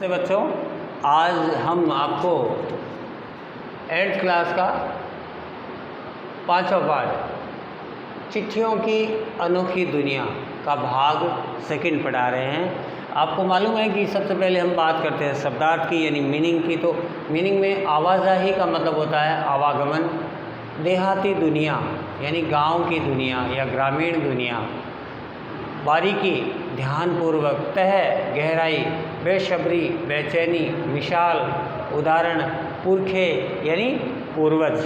बच्चों, आज हम आपको 8th क्लास का 5वां पाठ चिट्ठियों की अनोखी दुनिया का भाग 2 पढ़ा रहे हैं। आपको मालूम है कि सबसे पहले हम बात करते हैं शब्दार्थ की यानी मीनिंग की। तो मीनिंग में आवाजाही का मतलब होता है आवागमन, देहाती दुनिया यानी गांव की दुनिया या ग्रामीण दुनिया, बारीकी ध्यानपूर्वक, तह गहराई, बेशब्री बेचैनी, मिसाल उदाहरण, पुरखे यानी पूर्वज।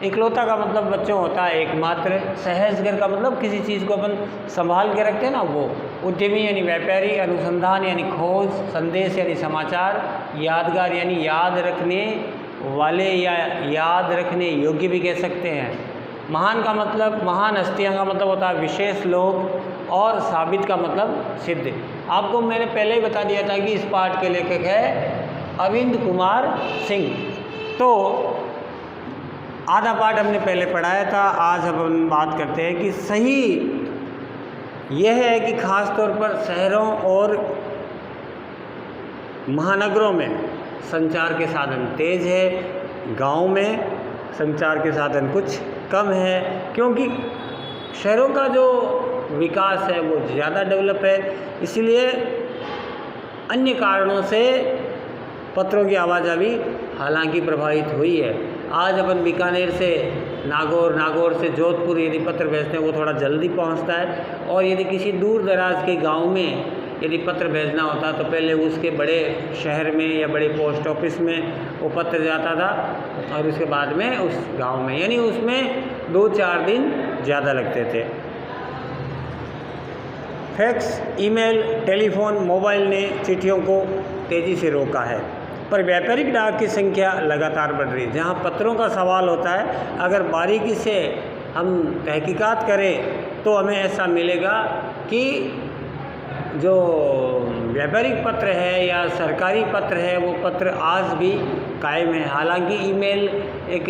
इकलौता का मतलब बच्चों होता है एकमात्र, सहजगर का मतलब किसी चीज़ को अपन संभाल के रखते हैं ना वो, उद्यमी यानी व्यापारी, अनुसंधान यानी खोज, संदेश यानी समाचार, यादगार यानी याद रखने वाले या याद रखने योग्य भी कह सकते हैं। महान का मतलब, महान हस्तियाँ का मतलब होता है विशेष लोग, और साबित का मतलब सिद्ध। आपको मैंने पहले ही बता दिया था कि इस पाठ के लेखक है अरविंद कुमार सिंह। तो आधा पाठ हमने पहले पढ़ाया था। आज हम बात करते हैं कि सही यह है कि ख़ास तौर पर शहरों और महानगरों में संचार के साधन तेज़ है, गांव में संचार के साधन कुछ कम है, क्योंकि शहरों का जो विकास है वो ज़्यादा डेवलप है, इसलिए अन्य कारणों से पत्रों की आवाजाही हालांकि प्रभावित हुई है। आज अपन बीकानेर से नागौर, नागौर से जोधपुर यदि पत्र भेजते हैं वो थोड़ा जल्दी पहुंचता है, और यदि किसी दूर दराज के गांव में यदि पत्र भेजना होता तो पहले उसके बड़े शहर में या बड़े पोस्ट ऑफिस में वो पत्र जाता था, और उसके बाद में उस गांव में, यानी उसमें 2-4 दिन ज़्यादा लगते थे। फैक्स, ईमेल, टेलीफोन, मोबाइल ने चिट्ठियों को तेज़ी से रोका है, पर व्यापारिक डाक की संख्या लगातार बढ़ रही है। जहाँ पत्रों का सवाल होता है, अगर बारीकी से हम तहकीकात करें तो हमें ऐसा मिलेगा कि जो व्यापारिक पत्र है या सरकारी पत्र है वो पत्र आज भी कायम है। हालांकि ईमेल एक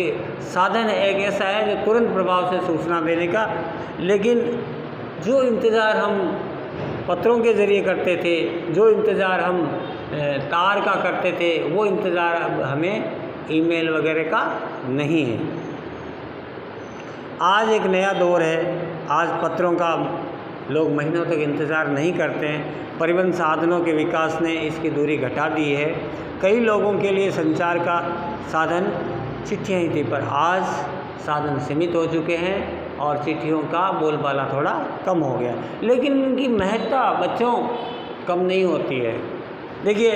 साधन है, एक ऐसा है जो तुरंत प्रभाव से सूचना देने का, लेकिन जो इंतज़ार हम पत्रों के ज़रिए करते थे, जो इंतज़ार हम तार का करते थे, वो इंतज़ार अब हमें ईमेल वगैरह का नहीं है। आज एक नया दौर है। आज पत्रों का लोग महीनों तक इंतज़ार नहीं करते हैं। परिवहन साधनों के विकास ने इसकी दूरी घटा दी है। कई लोगों के लिए संचार का साधन चिट्ठियाँ ही थी, पर आज साधन सीमित हो चुके हैं और चिट्ठियों का बोलबाला थोड़ा कम हो गया, लेकिन इनकी महत्ता बच्चों कम नहीं होती है। देखिए,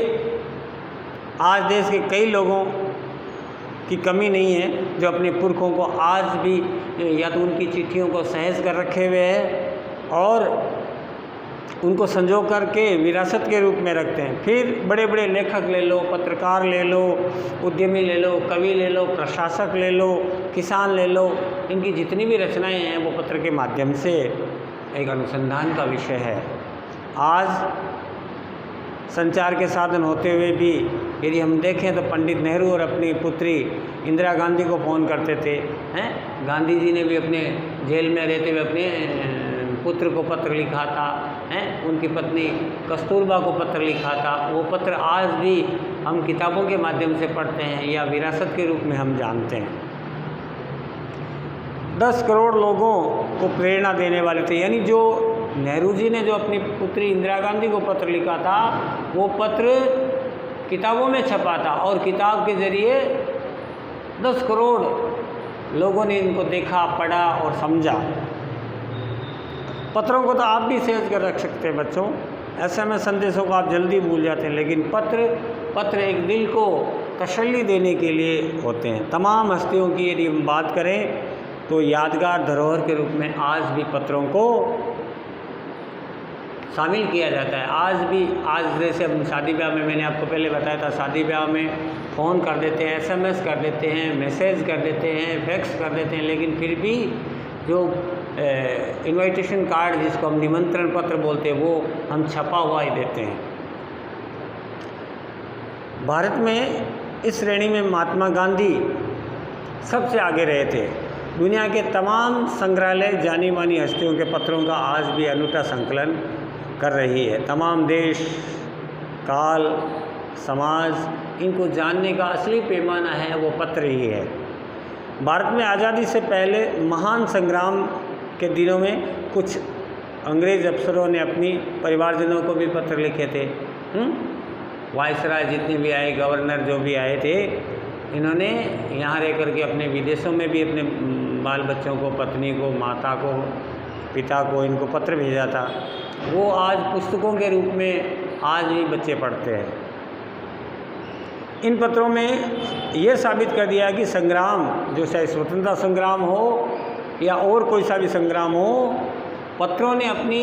आज देश के कई लोगों की कमी नहीं है जो अपने पुरखों को आज भी या तो उनकी चिट्ठियों को सहेज कर रखे हुए हैं और उनको संजो करके विरासत के रूप में रखते हैं। फिर बड़े बड़े लेखक ले लो, पत्रकार ले लो, उद्यमी ले लो, कवि ले लो, प्रशासक ले लो, किसान ले लो, इनकी जितनी भी रचनाएं हैं वो पत्र के माध्यम से एक अनुसंधान का विषय है। आज संचार के साधन होते हुए भी यदि हम देखें तो पंडित नेहरू और अपनी पुत्री इंदिरा गांधी को फ़ोन करते थे, हैं। गांधी जी ने भी अपने जेल में रहते हुए अपने पुत्र को पत्र लिखा था, हैं। उनकी पत्नी कस्तूरबा को पत्र लिखा था। वो पत्र आज भी हम किताबों के माध्यम से पढ़ते हैं या विरासत के रूप में हम जानते हैं। 10 करोड़ लोगों को प्रेरणा देने वाले थे, यानी जो नेहरू जी ने जो अपनी पुत्री इंदिरा गांधी को पत्र लिखा था वो पत्र किताबों में छपा था, और किताब के ज़रिए 10 करोड़ लोगों ने इनको देखा, पढ़ा और समझा। पत्रों को तो आप भी सेव कर रख सकते हैं बच्चों। SMS संदेशों को आप जल्दी भूल जाते हैं, लेकिन पत्र एक दिल को तसल्ली देने के लिए होते हैं। तमाम हस्तियों की यदि हम बात करें तो यादगार धरोहर के रूप में आज भी पत्रों को शामिल किया जाता है। आज जैसे हम शादी ब्याह में, मैंने आपको पहले बताया था, शादी ब्याह में फ़ोन कर देते हैं, SMS कर देते हैं, मैसेज कर देते हैं, फैक्स कर देते हैं, लेकिन फिर भी जो इनविटेशन कार्ड जिसको हम निमंत्रण पत्र बोलते हैं वो हम छपा हुआ ही देते हैं। भारत में इस श्रेणी में महात्मा गांधी सबसे आगे रहे थे। दुनिया के तमाम संग्रहालय जानी मानी हस्तियों के पत्रों का आज भी अनूठा संकलन कर रही है। तमाम देश, काल, समाज, इनको जानने का असली पैमाना है वो पत्र ही है। भारत में आज़ादी से पहले महान संग्राम के दिनों में कुछ अंग्रेज़ अफसरों ने अपनी परिवारजनों को भी पत्र लिखे थे। वायसराय जितने भी आए, गवर्नर जो भी आए थे, इन्होंने यहाँ रह कर के अपने विदेशों में भी अपने बाल बच्चों को, पत्नी को, माता को, पिता को, इनको पत्र भेजा था। वो आज पुस्तकों के रूप में आज भी बच्चे पढ़ते हैं। इन पत्रों में ये साबित कर दिया कि संग्राम, जो चाहे स्वतंत्रता संग्राम हो या और कोई सा भी संग्राम हो, पत्रों ने अपनी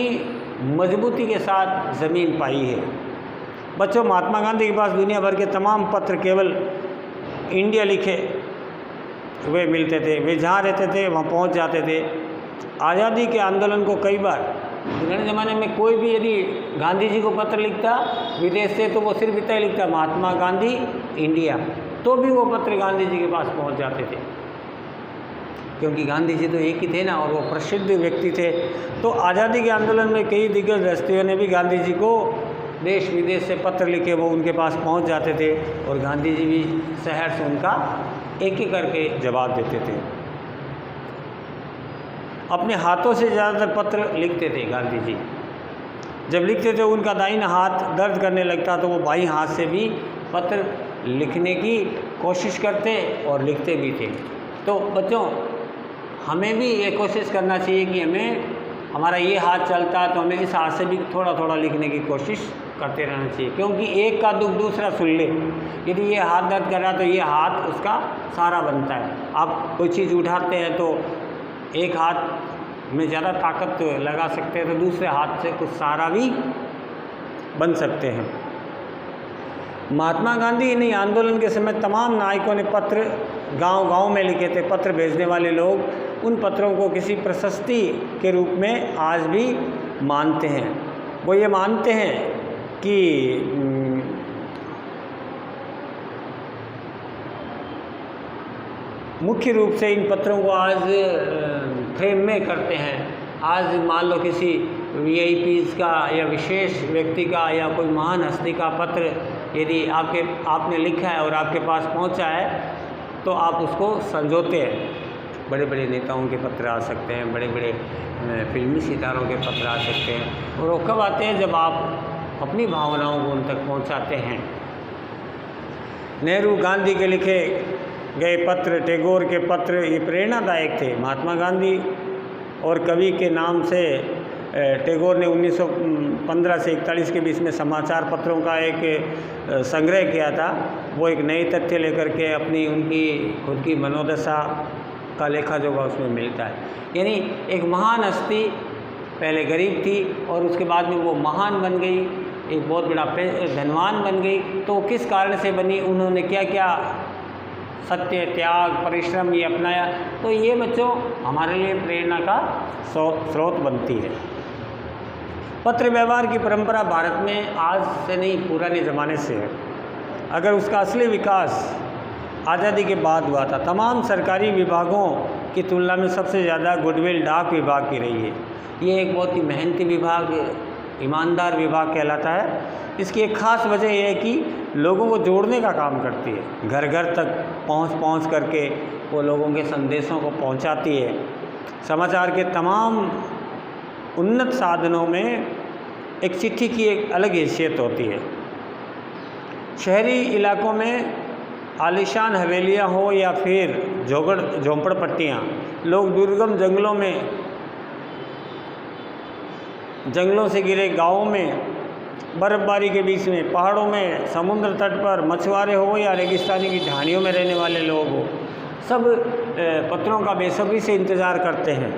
मजबूती के साथ ज़मीन पाई है। बच्चों, महात्मा गांधी के पास दुनिया भर के तमाम पत्र केवल इंडिया लिखे हुए मिलते थे। वे जहाँ रहते थे वहाँ पहुँच जाते थे। आज़ादी के आंदोलन को कई बार पुराने ज़माने में कोई भी यदि गांधी जी को पत्र लिखता विदेश से, तो वो सिर्फ इतना ही लिखता, महात्मा गांधी इंडिया, तो भी वो पत्र गांधी जी के पास पहुंच जाते थे, क्योंकि गांधी जी तो एक ही थे ना, और वो प्रसिद्ध व्यक्ति थे। तो आज़ादी के आंदोलन में कई दिग्गज हस्तियों ने भी गांधी जी को देश विदेश से पत्र लिखे वो उनके पास पहुंच जाते थे, और गांधी जी भी शहर से उनका एक एक करके जवाब देते थे। अपने हाथों से ज़्यादातर पत्र लिखते थे गांधी जी। जब लिखते थे उनका दाहिना हाथ दर्द करने लगता, तो वो बाईं हाथ से भी पत्र लिखने की कोशिश करते और लिखते भी थे। तो बच्चों, हमें भी ये कोशिश करना चाहिए कि हमारा ये हाथ चलता है तो हमें इस हाथ से भी थोड़ा थोड़ा लिखने की कोशिश करते रहना चाहिए, क्योंकि एक का दुख दूसरा सुन ले। यदि ये हाथ दर्द कर रहा है तो ये हाथ उसका सहारा बनता है। आप कोई चीज़ उठाते हैं तो एक हाथ में ज़्यादा ताकत लगा सकते हैं, तो दूसरे हाथ से कुछ सहारा भी बन सकते हैं। महात्मा गांधी इन्हीं आंदोलन के समय तमाम नायकों ने पत्र गांव-गांव में लिखे थे। पत्र भेजने वाले लोग उन पत्रों को किसी प्रशस्ति के रूप में आज भी मानते हैं। वो ये मानते हैं कि मुख्य रूप से इन पत्रों को आज फ्रेम में करते हैं। आज मान लो किसी VIPs का या विशेष व्यक्ति का या कोई महान हस्ती का पत्र यदि आपने लिखा है और आपके पास पहुंचा है, तो आप उसको संजोते हैं। बड़े बड़े नेताओं के पत्र आ सकते हैं, बड़े बड़े फिल्मी सितारों के पत्र आ सकते हैं, और वो कब आते हैं जब आप अपनी भावनाओं को उन तक पहुंचाते हैं। नेहरू गांधी के लिखे गए पत्र, टैगोर के पत्र, ये प्रेरणादायक थे। महात्मा गांधी और कवि के नाम से टैगोर ने 1915 से 41 के बीच में समाचार पत्रों का एक संग्रह किया था। वो एक नई तथ्य लेकर के अपनी उनकी खुद की मनोदशा का लेखा जोखा उसमें मिलता है। यानी एक महान हस्ती पहले गरीब थी और उसके बाद में वो महान बन गई, एक बहुत बड़ा धनवान बन गई। तो किस कारण से बनी, उन्होंने क्या क्या सत्य, त्याग, परिश्रम ये अपनाया, तो ये बच्चों हमारे लिए प्रेरणा का स्रोत बनती है। पत्र व्यवहार की परंपरा भारत में आज से नहीं, पुराने ज़माने से है। अगर उसका असली विकास आज़ादी के बाद हुआ था। तमाम सरकारी विभागों की तुलना में सबसे ज़्यादा गुडविल डाक विभाग की रही है। ये एक बहुत ही मेहनती विभाग, ईमानदार विभाग कहलाता है। इसकी एक ख़ास वजह यह है कि लोगों को जोड़ने का काम करती है। घर घर तक पहुंच करके वो लोगों के संदेशों को पहुंचाती है। समाचार के तमाम उन्नत साधनों में एक चिट्ठी की एक अलग हैसियत होती है। शहरी इलाकों में आलीशान हवेलियाँ हो या फिर झोंपड़पट्टियाँ, लोग दुर्गम जंगलों से घिरे गाँवों में, बर्फबारी के बीच में, पहाड़ों में, समुद्र तट पर, मछुआरे हो या रेगिस्तानी की ढानियों में रहने वाले लोग हो, सब पत्रों का बेसब्री से इंतज़ार करते हैं।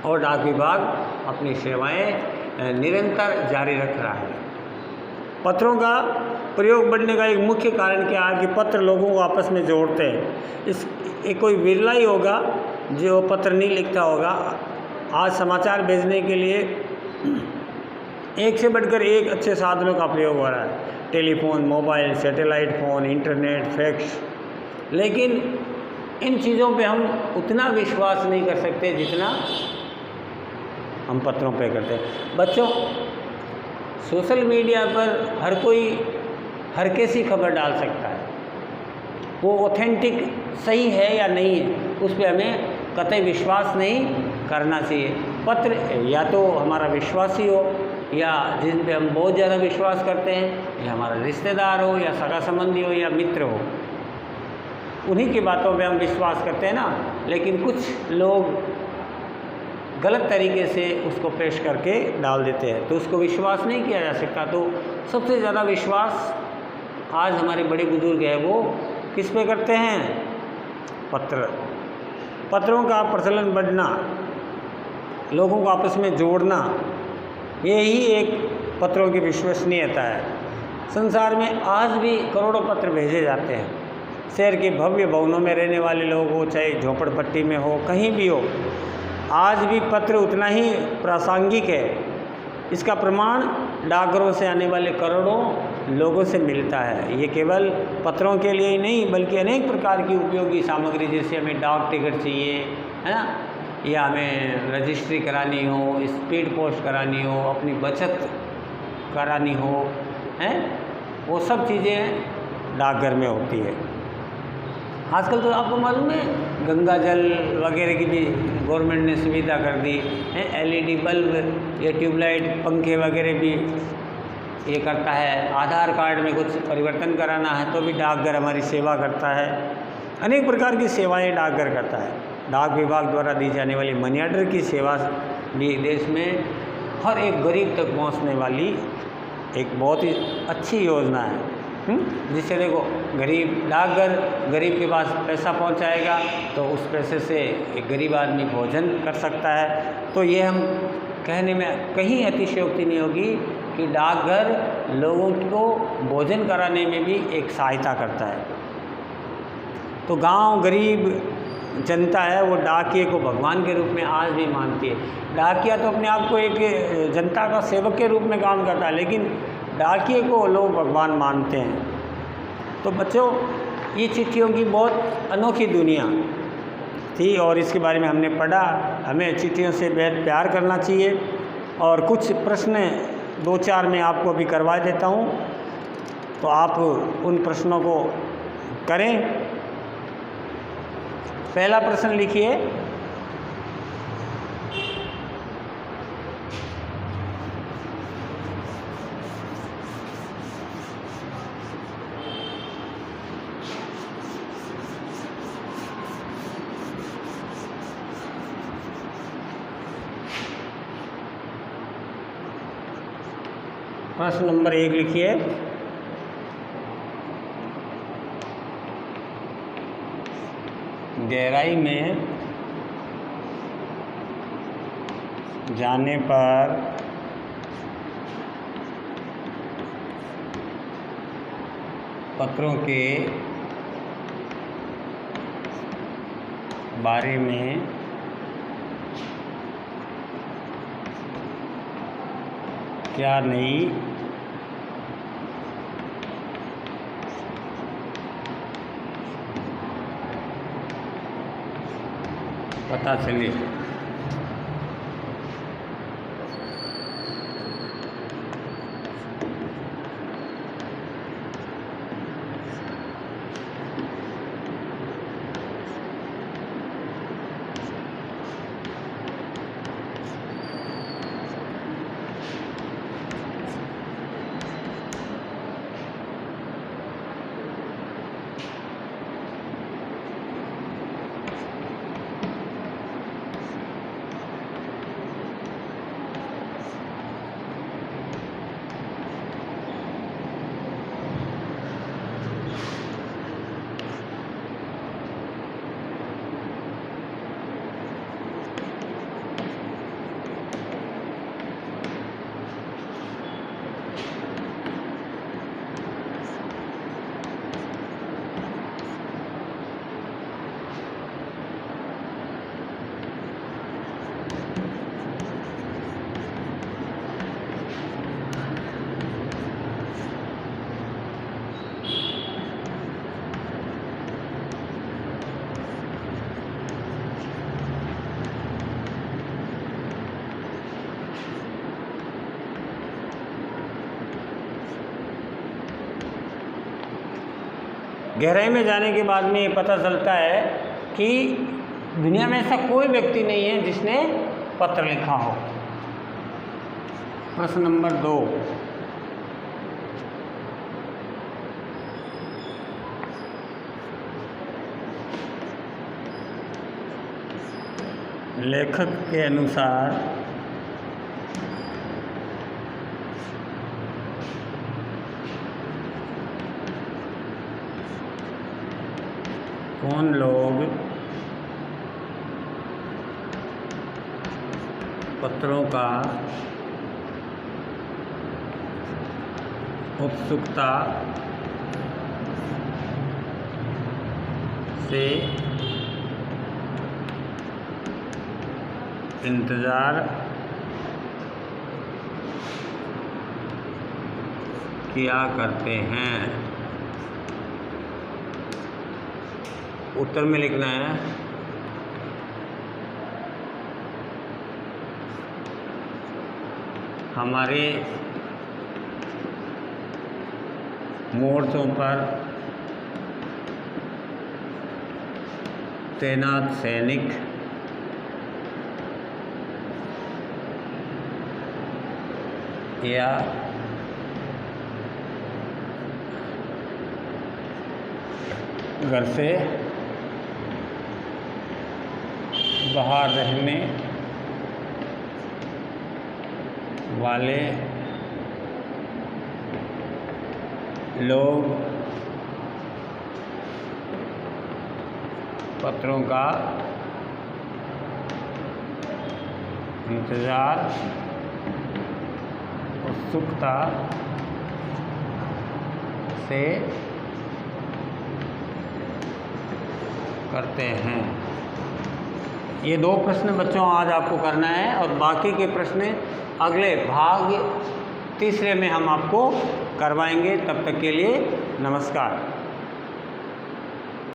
और डाक विभाग अपनी सेवाएं निरंतर जारी रख रहा है। पत्रों का प्रयोग बढ़ने का एक मुख्य कारण क्या है कि पत्र लोगों को आपस में जोड़ते हैं। कोई विरला ही होगा जो पत्र नहीं लिखता होगा। आज समाचार भेजने के लिए एक से बढ़कर एक अच्छे साधनों का प्रयोग हो रहा है। Telephone, mobile, satellite phone, internet, fax. लेकिन इन चीज़ों पे हम उतना विश्वास नहीं कर सकते जितना हम पत्रों पे करते हैं। बच्चों, सोशल मीडिया पर हर कोई हर कैसी खबर डाल सकता है, वो ऑथेंटिक सही है या नहीं है, उस पर हमें कतई विश्वास नहीं करना चाहिए। पत्र या तो हमारा विश्वासी हो, या जिन पे हम बहुत ज़्यादा विश्वास करते हैं, या हमारा रिश्तेदार हो, या सगा संबंधी हो, या मित्र हो, उन्हीं की बातों पे हम विश्वास करते हैं ना। लेकिन कुछ लोग गलत तरीके से उसको पेश करके डाल देते हैं, तो उसको विश्वास नहीं किया जा सकता। तो सबसे ज़्यादा विश्वास आज हमारे बड़े बुजुर्ग हैं वो किस पे करते हैं? पत्रों का प्रचलन बढ़ना, लोगों को आपस में जोड़ना, यही एक पत्रों की विश्वसनीयता है। संसार में आज भी करोड़ों पत्र भेजे जाते हैं। शहर के भव्य भवनों में रहने वाले लोग हो, चाहे झोपड़पट्टी में हो, कहीं भी हो, आज भी पत्र उतना ही प्रासंगिक है। इसका प्रमाण डाकघरों से आने वाले करोड़ों लोगों से मिलता है। ये केवल पत्रों के लिए ही नहीं, बल्कि अनेक प्रकार की उपयोगी सामग्री, जैसे हमें डाक टिकट चाहिए, है ना, या हमें रजिस्ट्री करानी हो, स्पीड पोस्ट करानी हो, अपनी बचत करानी हो, हैं, वो सब चीज़ें डाकघर में होती है। आजकल तो आपको मालूम है गंगा जल वगैरह की भी गवर्नमेंट ने सुविधा कर दी है। एलईडी बल्ब या ट्यूबलाइट, पंखे वगैरह भी ये करता है। आधार कार्ड में कुछ परिवर्तन कराना है तो भी डाकघर हमारी सेवा करता है। अनेक प्रकार की सेवाएं डाकघर करता है। डाक विभाग द्वारा दी जाने वाली मनी ऑर्डर की सेवा भी देश में हर एक गरीब तक पहुंचने वाली एक बहुत ही अच्छी योजना है। जिससे देखो, डाकघर गरीब के पास पैसा पहुंचाएगा तो उस पैसे से एक गरीब आदमी भोजन कर सकता है। तो ये हम कहने में कहीं अतिशयोक्ति नहीं होगी कि डाकघर लोगों को भोजन कराने में भी एक सहायता करता है। तो गांव गरीब जनता है वो डाकिये को भगवान के रूप में आज भी मानती है। डाकिया तो अपने आप को एक जनता का सेवक के रूप में काम करता है, लेकिन डाकिये को लोग भगवान मानते हैं। तो बच्चों, ये चिट्ठियों की बहुत अनोखी दुनिया थी और इसके बारे में हमने पढ़ा। हमें चिट्ठियों से बेहद प्यार करना चाहिए। और कुछ प्रश्न 2-4 मैं आपको अभी करवा देता हूँ, तो आप उन प्रश्नों को करें। पहला प्रश्न लिखिए, प्रश्न नंबर 1 लिखिए। गहराई में जाने पर पत्रों के बारे में क्या नई पता चली? गहराई में जाने के बाद में ये पता चलता है कि दुनिया में ऐसा कोई व्यक्ति नहीं है जिसने पत्र लिखा हो। प्रश्न नंबर 2, लेखक के अनुसार कौन लोग पत्रों का उत्सुकता से इंतज़ार किया करते हैं? उत्तर में लिखना है हमारे मोर्चों पर तैनात सैनिक या घर से बाहर रहने वाले लोग पत्रों का इंतज़ार उत्सुकता से करते हैं। ये 2 प्रश्न बच्चों आज आपको करना है और बाकी के प्रश्न अगले भाग 3 में हम आपको करवाएंगे। तब तक के लिए नमस्कार।